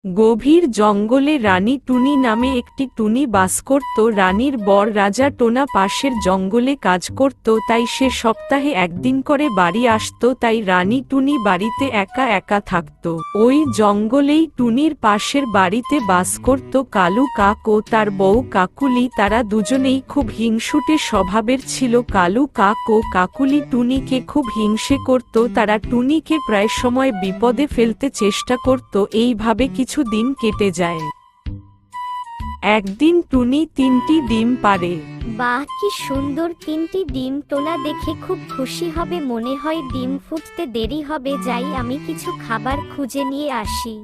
গভীর জঙ্গলে রানী টুনি নামে একটি টুনি বাস করত। রানীর বর রাজা টোনা পাশের জঙ্গলে কাজ করত, তাই সে সপ্তাহে একদিন করে বাড়ি আসতো। তাই রানী টুনি বাড়িতে একা একা থাকত। ওই জঙ্গলেই টুনির পাশের বাড়িতে বাস করত কালু কাক ও তার বউ কাকুলি। তারা দুজনেই খুব হিংসুটে স্বভাবের ছিল। কালু কাক ও কাকুলি টুনিকে খুব হিংসে করত। তারা টুনিকে প্রায় সময় বিপদে ফেলতে চেষ্টা করত। এইভাবে কিছুদিন কেটে যায়। একদিন টুনি 3টি ডিম পাড়ে। বাহ, কি সুন্দর 3টি ডিম! টোনা দেখে খুব খুশি হবে, মনে হয় ডিম ফুটতে দেরি হবে, যাই আমি কিছু খাবার খুঁজে নিয়ে আসি।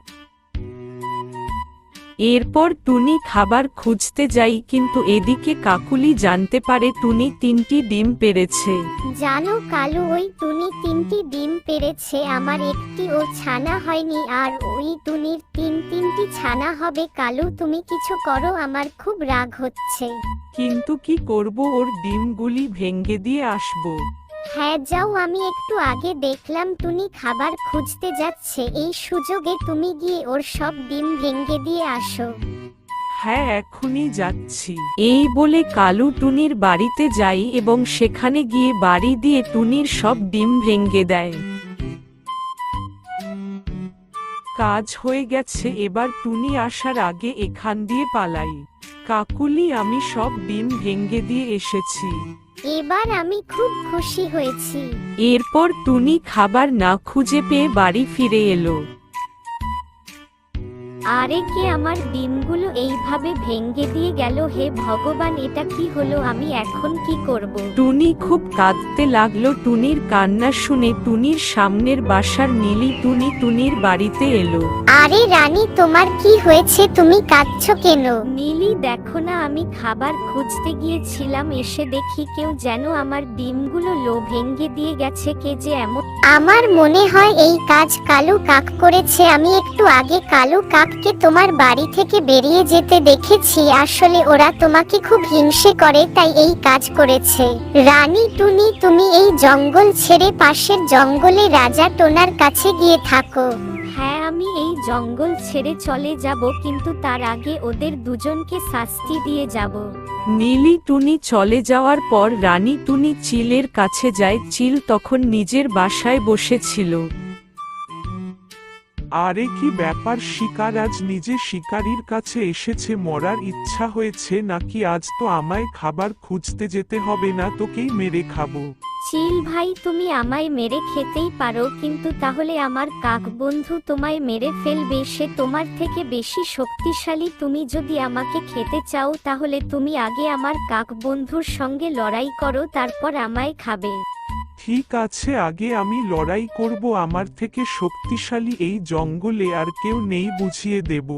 এরপর টুনি খাবার খুঁজতে যাই, কিন্তু এদিকে কাকুলি জানতে পারে টুনি 3টি ডিম পেড়েছে। জানো কালু, ওই টুনি 3টি ডিম পেড়েছে, আমার একটিও ছানা হয়নি, আর ওই টুনির তিনটি ছানা হবে। কালু, তুমি কিছু করো, আমার খুব রাগ হচ্ছে। কিন্তু কি করব, ওর ডিমগুলি ভেঙে দিয়ে আসবো। হ্যাঁ যাও, আমি একটু আগে দেখলাম টুনি খাবার খুঁজতে যাচ্ছে, এই সুযোগে তুমি গিয়ে ওর সব ডিম ভেঙে দিয়ে আসো। হ্যাঁ, এখনই যাচ্ছি। এই বলে কালু টুনির বাড়িতে যাই এবং সেখানে গিয়ে বাড়ি দিয়ে টুনির সব ডিম ভেঙে দেয়। কাজ হয়ে গেছে, এবার টুনি আসার আগে এখান দিয়ে পালাই। কাকুলি, আমি সব ডিম ভেঙে দিয়ে এসেছি। এবার আমি খুব খুশি হয়েছি। এরপর টুনি খাবার না খুঁজে পেয়ে বাড়ি ফিরে এলো। আরে, কে আমার ডিমগুলো এইভাবে ভেঙে দিয়ে গেল? হে ভগবান, এটা কি হলো? আমি এখন কি করব? টুনি খুব কাঁদতে লাগলো। টুনির কান্না শুনে টুনির সামনের বাসার নীলি টুনি টুনির বাড়িতে এলো। আরে রানী, তোমার কি হয়েছে? তুমি কাঁদছো কেন? নীলি, দেখো না, আমি খাবার খুঁজতে গিয়েছিলাম, এসে দেখি কেউ যেন আমার ডিমগুলো ভেঙে দিয়ে গেছে। কে যে এমন? আমার মনে হয় এই কাজ কালু কাক করেছে। আমি একটু আগে কালু কাককে তোমার বাড়ি থেকে বেরিয়ে যেতে দেখেছি। আসলে ওরা তোমাকে খুব হিংসে করে, তাই এই কাজ করেছে। রানী টুনি, তুমি এই জঙ্গল ছেড়ে পাশের জঙ্গলে রাজা টোনার কাছে গিয়ে থাকো। হ্যাঁ, আমি এই জঙ্গল ছেড়ে চলে যাব, কিন্তু তার আগে ওদের দুজনকে শাস্তি দিয়ে যাব। নীলি টুনি চলে যাওয়ার পর রানী টুনি চিলের কাছে যায়। চিল তখন নিজের বাসায় বসেছিল। আরে কি ব্যাপার শিকার, আজ নিজে শিকারীর কাছে এসেছে? মরার ইচ্ছা হয়েছে নাকি? আজ তো আমায় খাবার খুঁজতে যেতে হবে না, তোকেই মেরে খাবো। চিল ভাই, তুমি আমায় মেরে খেতেই পারো, কিন্তু তাহলে আমার কাক বন্ধু তোমায় মেরে ফেলবে। সে তোমার থেকে বেশি শক্তিশালী। তুমি যদি আমাকে খেতে চাও, তাহলে তুমি আগে আমার কাক বন্ধুর সঙ্গে লড়াই করো, তারপর আমায় খাবে। ঠিক আছে, আগে আমি লড়াই করব। আমার থেকে শক্তিশালী এই জঙ্গলে আর কেউ নেই, বুঝিয়ে দেব।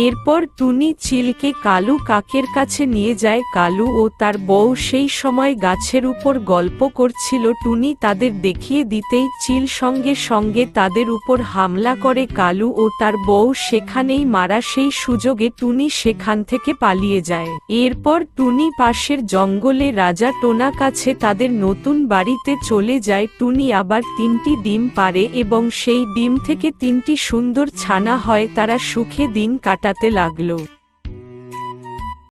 এরপর টুনি চিলকে কালু কাকের কাছে নিয়ে যায়। কালু ও তার বউ সেই সময় গাছের উপর গল্প করছিল। টুনি তাদের দেখিয়ে দিতেই চিল সঙ্গে সঙ্গে তাদের উপর হামলা করে। কালু ও তার বউ সেখানেই মারা। সেই সুযোগে টুনি সেখান থেকে পালিয়ে যায়। এরপর টুনি পাশের জঙ্গলে রাজা টোনা কাছে তাদের নতুন বাড়িতে চলে যায়। টুনি আবার 3টি ডিম পাড়ে এবং সেই ডিম থেকে 3টি সুন্দর ছানা হয়। তারা সুখে দিন কাটাতে লাগলো।